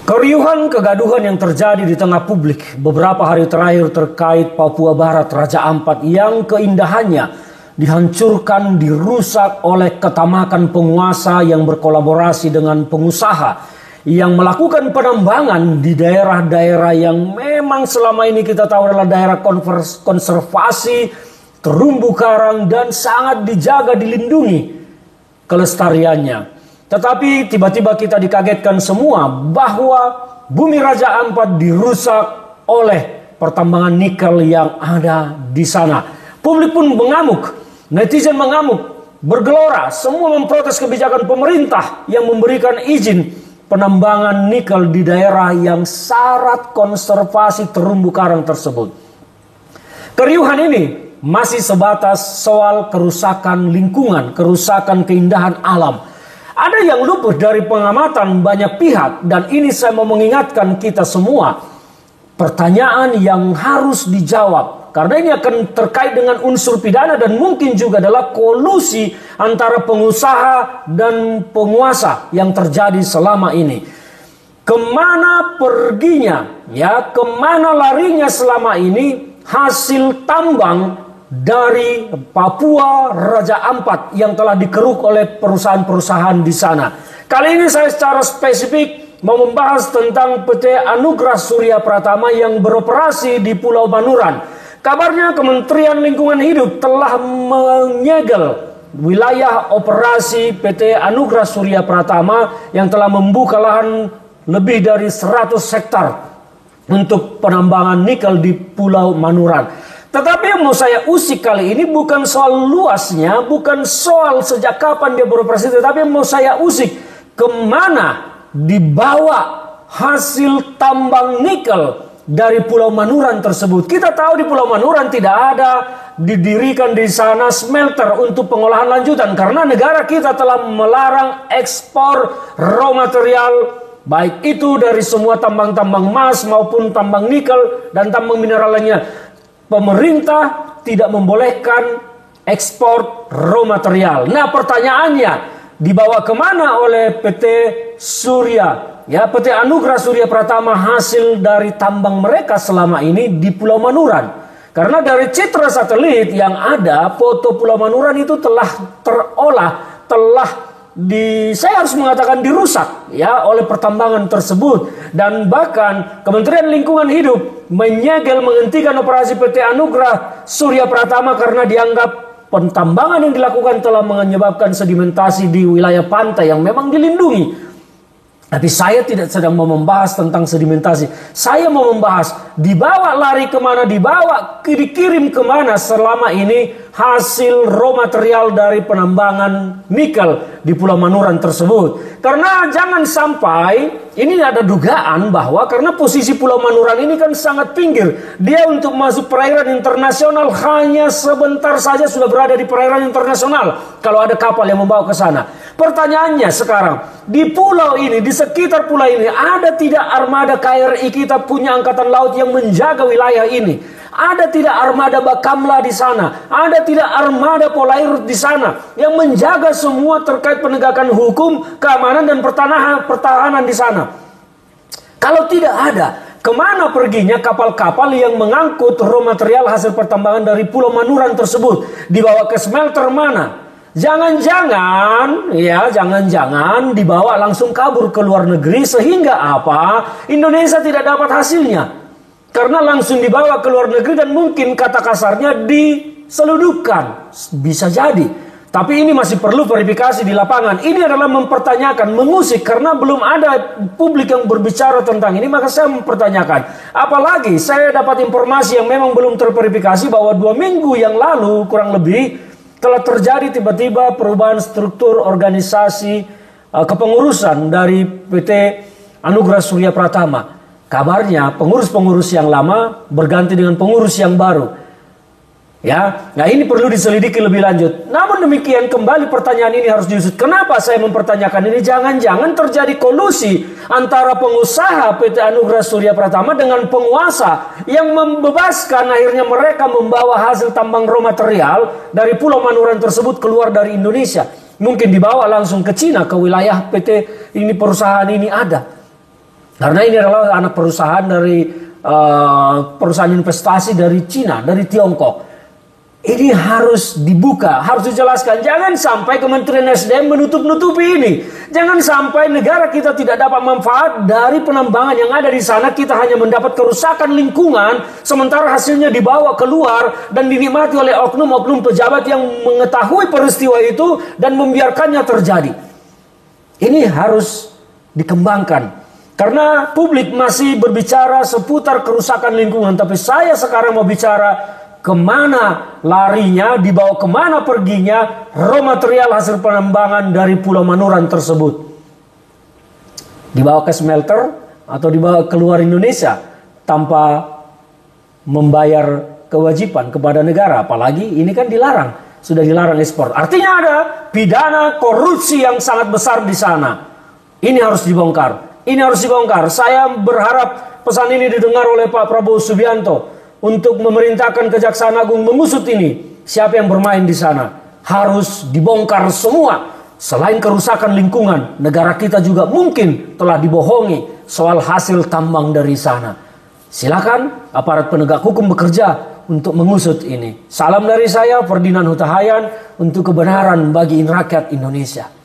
Keriuhan kegaduhan yang terjadi di tengah publik beberapa hari terakhir terkait Papua Barat Raja Ampat yang keindahannya dihancurkan, dirusak oleh ketamakan penguasa yang berkolaborasi dengan pengusaha yang melakukan penambangan di daerah-daerah yang memang selama ini kita tahu adalah daerah konservasi, terumbu karang dan sangat dijaga, dilindungi kelestariannya. Tetapi tiba-tiba kita dikagetkan semua bahwa bumi Raja Ampat dirusak oleh pertambangan nikel yang ada di sana. Publik pun mengamuk, netizen mengamuk, bergelora, semua memprotes kebijakan pemerintah yang memberikan izin penambangan nikel di daerah yang syarat konservasi terumbu karang tersebut. Keriuhan ini masih sebatas soal kerusakan lingkungan, kerusakan keindahan alam. Ada yang luput dari pengamatan banyak pihak, dan ini saya mau mengingatkan kita semua. Pertanyaan yang harus dijawab, karena ini akan terkait dengan unsur pidana dan mungkin juga adalah kolusi antara pengusaha dan penguasa yang terjadi selama ini. Kemana perginya, kemana larinya selama ini hasil tambang dari Papua Raja Ampat yang telah dikeruk oleh perusahaan-perusahaan di sana. Kali ini saya secara spesifik mau membahas tentang PT Anugrah Surya Pratama yang beroperasi di Pulau Manuran. Kabarnya Kementerian Lingkungan Hidup telah menyegel wilayah operasi PT Anugrah Surya Pratama yang telah membuka lahan lebih dari 100 hektar untuk penambangan nikel di Pulau Manuran. Tetapi yang mau saya usik kali ini bukan soal luasnya, bukan soal sejak kapan dia beroperasi, tetapi yang mau saya usik kemana dibawa hasil tambang nikel dari Pulau Manuran tersebut. Kita tahu di Pulau Manuran tidak ada didirikan di sana smelter untuk pengolahan lanjutan karena negara kita telah melarang ekspor raw material, baik itu dari semua tambang-tambang emas maupun tambang nikel dan tambang mineral lainnya. Pemerintah tidak membolehkan ekspor raw material. Nah, pertanyaannya dibawa kemana oleh PT Surya? PT Anugrah Surya Pratama hasil dari tambang mereka selama ini di Pulau Manuran. Karena dari citra satelit yang ada, foto Pulau Manuran itu telah terolah, saya harus mengatakan dirusak oleh pertambangan tersebut, dan bahkan Kementerian Lingkungan Hidup menyegel menghentikan operasi PT Anugrah Surya Pratama karena dianggap pentambangan yang dilakukan telah menyebabkan sedimentasi di wilayah pantai yang memang dilindungi. Tapi saya tidak sedang mau membahas tentang sedimentasi. Saya mau membahas dibawa lari kemana, dikirim kemana selama ini hasil raw material dari penambangan nikel di Pulau Manuran tersebut. Karena jangan sampai ini ada dugaan bahwa karena posisi Pulau Manuran ini kan sangat pinggir, dia untuk masuk perairan internasional hanya sebentar saja sudah berada di perairan internasional kalau ada kapal yang membawa ke sana. Pertanyaannya sekarang, di pulau ini, di sekitar pulau ini, ada tidak armada KRI kita punya angkatan laut yang menjaga wilayah ini? Ada tidak armada Bakamla di sana? Ada tidak armada Polairut di sana yang menjaga semua terkait penegakan hukum, keamanan dan pertahanan di sana? Kalau tidak ada, kemana perginya kapal-kapal yang mengangkut raw material hasil pertambangan dari Pulau Manuran tersebut? Dibawa ke smelter mana? Jangan-jangan dibawa langsung kabur ke luar negeri sehingga apa? Indonesia tidak dapat hasilnya. Karena langsung dibawa ke luar negeri dan mungkin kata kasarnya diseludupkan. Bisa jadi. Tapi ini masih perlu verifikasi di lapangan. Ini adalah mempertanyakan, mengusik karena belum ada publik yang berbicara tentang ini, maka saya mempertanyakan. Apalagi saya dapat informasi yang memang belum terverifikasi bahwa 2 minggu yang lalu kurang lebih telah terjadi tiba-tiba perubahan struktur organisasi kepengurusan dari PT Anugrah Surya Pratama. Kabarnya pengurus-pengurus yang lama berganti dengan pengurus yang baru. Nah ini perlu diselidiki lebih lanjut. Namun demikian kembali pertanyaan ini harus diusut. Kenapa saya mempertanyakan ini? Jangan-jangan terjadi kolusi antara pengusaha PT Anugrah Surya Pratama dengan penguasa yang membebaskan akhirnya mereka membawa hasil tambang raw material dari Pulau Manuran tersebut keluar dari Indonesia. Mungkin dibawa langsung ke Cina, ke wilayah PT ini, perusahaan ini ada. Karena ini adalah anak perusahaan dari perusahaan investasi dari Cina, dari Tiongkok. Ini harus dibuka, harus dijelaskan. Jangan sampai Kementerian SDM menutup-nutupi ini. Jangan sampai negara kita tidak dapat manfaat dari penambangan yang ada di sana. Kita hanya mendapat kerusakan lingkungan, sementara hasilnya dibawa keluar dan dinikmati oleh oknum-oknum pejabat yang mengetahui peristiwa itu dan membiarkannya terjadi. Ini harus dikembangkan. Karena publik masih berbicara seputar kerusakan lingkungan. Tapi saya sekarang mau bicara kemana larinya, dibawa kemana perginya raw material hasil penambangan dari Pulau Manuran tersebut. Dibawa ke smelter atau dibawa keluar Indonesia tanpa membayar kewajiban kepada negara. Apalagi ini kan dilarang, sudah dilarang ekspor. Artinya ada pidana korupsi yang sangat besar di sana. Ini harus dibongkar. Ini harus dibongkar. Saya berharap pesan ini didengar oleh Pak Prabowo Subianto untuk memerintahkan Kejaksaan Agung mengusut ini. Siapa yang bermain di sana harus dibongkar semua. Selain kerusakan lingkungan, negara kita juga mungkin telah dibohongi soal hasil tambang dari sana. Silakan aparat penegak hukum bekerja untuk mengusut ini. Salam dari saya, Ferdinand Hutahayan, untuk kebenaran bagi rakyat Indonesia.